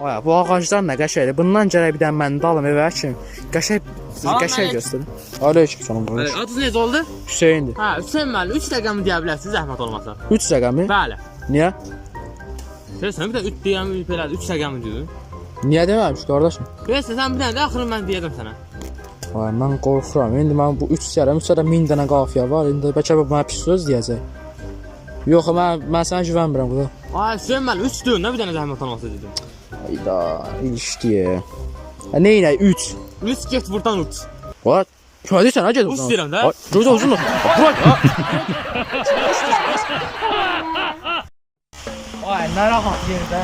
Aya, bu ağaclar nə qəşəngdir. Bundan gərək bir dənə mən də alım evə ki, qəşəng göstərin. Aleyküm salam. Adınız necə oldu? Hüseyndir. Hə, Hüseyn müəllim 3 rəqəmi deyə bilərsiniz zəhmət olmasa. 3 rəqəmi? Bəli. Niyə? Sən bir də 3 deyəm belədir, 3 rəqəmi deyir. Niyə deməmiş qardaşım? Görəsən sən bir dənə də axırı mən deyəcəm sənə. Ay, mən qorxuram. İndi mən bu 3 sərəm, 3 sərəm 1000 dənə qafiyə var. İndi bəlkə bu mənə pis söz deyəcək. Yox, mən sənə güvənmirəm burada. Ay, Hüseyn müəllim 3 deyir, nə bir dənə zəhmət olmasa dedim. Hayda, ilişkiyə. Ha, neynə? 3. 3 get buradan uç. What? Köydü sən, ha ged Uç deyirəm də. Köydü uzun. Bırak. Ay, nə rahat yerdə.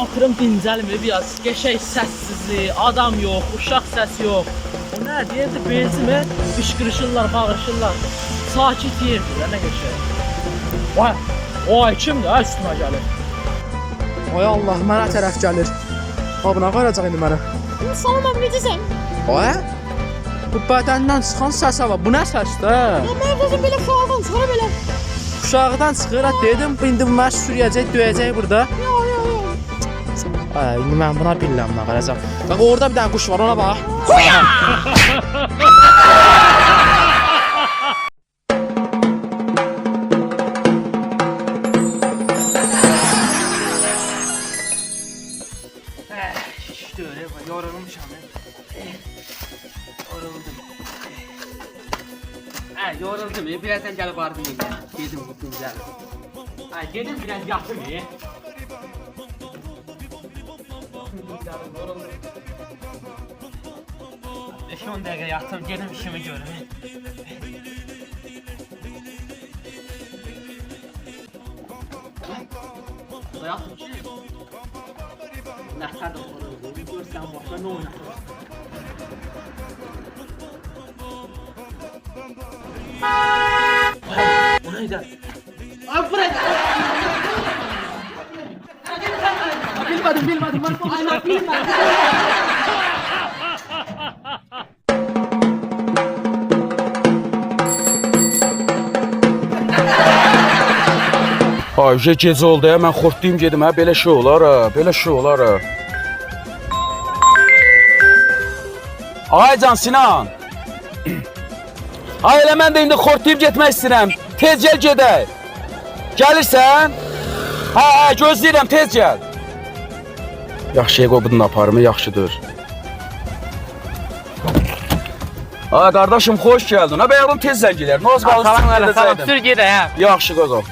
Oturum dincəlim biraz. Qəşəng səssizlik, adam yox, uşaq səs yox. O nə deyirdi, benzimə qışqırışırlar, bağırışırlar. Sakit yerdir, nə qəşəng. Vay, kimdir, ha üstümə gəlir. Ay Allah, mənə tərəf gəlir. Ha, buna qaracaq indi mənə. Salam abi, necəsən? Ay? Bu bədəndən çıxan səsə var. Bu nə səsdir? Ya mən qızım belə uşaqdan çıxara belə. Uşaqdan çıxır, dedim, indi bu mənə sürüyəcək, döyəcək burada. Yo. Ay, indi mən buna bilirəm nə qaracaq. Bax, orada bir dənə quş var, ona bax. İşte öyle, yorulmuşam ben. Yoruldum. Yoruldum, birazdan gəlib ardım yedim. Gedim qutum gəlim. Gedim biraz yatım. 5-10 dəqiqə yatım, gedim işimi görüm. Yatım ki. Nətər də olur, görsən başa nə oynatır. O neydi? Ay bırak! Bilmedim. Aynen bilmedim. Ay, gecə oldu ya, mən xortlayım gedim ha, belə şey olar ha. Ay Can Sinan. Ay, elə mən də indi xortlayıb getmək istəyirəm. Tez gəl gedək. Gəlirsən? Hə, gözləyirəm, tez gəl. Yaxşıya qobudun aparımı, yaxşıdır. Ay, qardaşım, xoş gəldin. Ha, bəyəqdim tez zəng elər. Noz qalır, Salam, sür gedək hə. Yaxşı qaqam.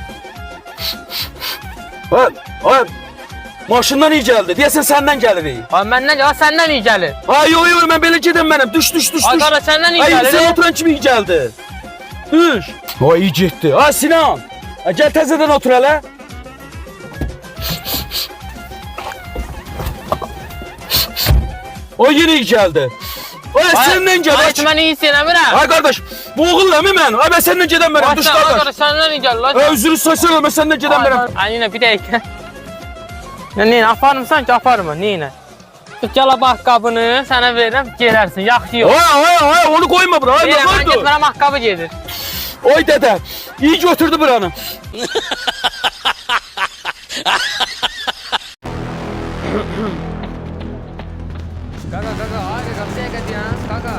Ay, maşından iyi gəldi. Deyəsən səndən gəlirik. Ay, məndən gəl, səndən iyi gəlir. Ay, yox, mən belə gedəm mənim. Düş. Ay, qara, səndən iyi Ay, gəlir. sən oturan kimi iyi gəldi. Düş. Ay, iyi getdi. Ay, Sinan. Gəl təzədən otur hələ. O yine iyi gəldi. Ay, səndən gələk. Ay, mən iyi istəyirəm. Ay, qardaş, boğulla mı mən? Ay, mən səndən gedəm mənəm. Düş, qardaş. Səndən iyi gəlir. Ay, üzrü saysan, mən səndən gedəm mənəm. Ay, yine bir dəqiqə. Neyinə, aparım sanki, aparım. Neyinə? Gəl ayaqqabını sənə verirəm, gelərsin, yaxşı yox. Ay, onu qoyma bura. Ay, Mən getmərəm, ayaqqabı gedir. Oy dədə, iyi götürdü buranı. Kaka, ay kaka, bir dəqiqə dayan, kaka.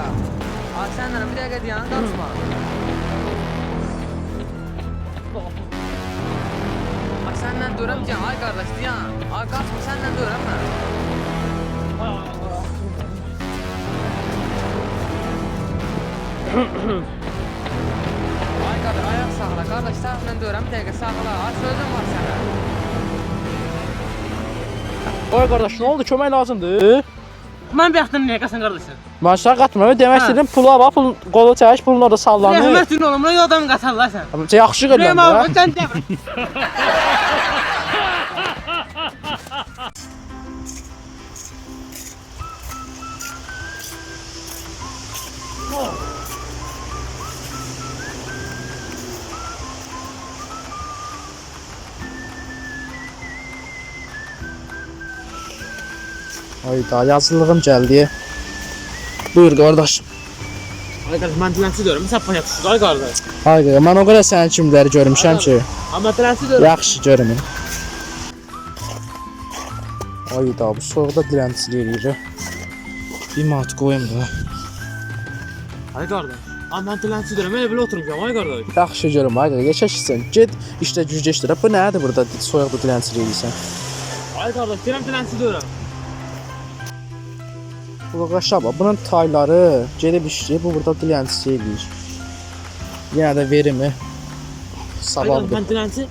Ay, səndən bir dəqiqə dayan, danışma. Ay, səndən duram ki, ay qardaş, dayan. Ay, qaçma, səndən duram mən. Ay qardaş, ayaq sağla, qardaş, səndən duram, bir dəqiqə sağla. Ay, sözüm var sənə. Ay qardaş, nə oldu? Kömək lazımdır. Mən bəxtim niyə qaçın qardaşım? Mən sənə qatmıram. Demək istədim, pula bax, pul qolu çək, pulun orada sallanır. Rəhmətin oğlum, nə adam qaçarlar sən? Yaxşı qırdım da. Sən dəvr. Hayda, yazılığım gəldi. Buyur qardaş. Ay qardaş, mən dilənçi deyirəm, sən paya tutdun, ay qardaş. Hayda, mən o qədər sənin kimləri görmüşəm ki. Amma dilənçi deyirəm. Yaxşı görmür. Ay da bu soğuqda dilənçilik eləyir. Bir mat qoyum da. Ay qardaş. Amma mən dilənçi deyirəm, elə belə oturmuşam ay qardaş. Yaxşı görüm ay da keçəksən. Get işdə gücdə işlərə. Bu nədir burada soyuqda dilənçilik eləyirsən? Ay qardaş, deyirəm dilənçi deyirəm. Bu qaşaba bunun tayları gedib işləyir, bu burada dilənçilik eləyir. Yenə də verimi Ay qardaş, savabdır. mən dilənçi.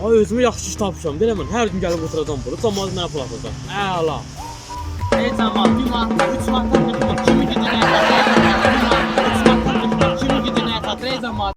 Ay özümü yaxşı iş tapmışam. Deyirəm mən hər gün gəlib oturacam bura. Cəmaət mənə pul atacaq. Əla. Ey cəmaət, bir manat, 3 manat kimi gidin. 3 manat kimi gidin, ey cəmaət.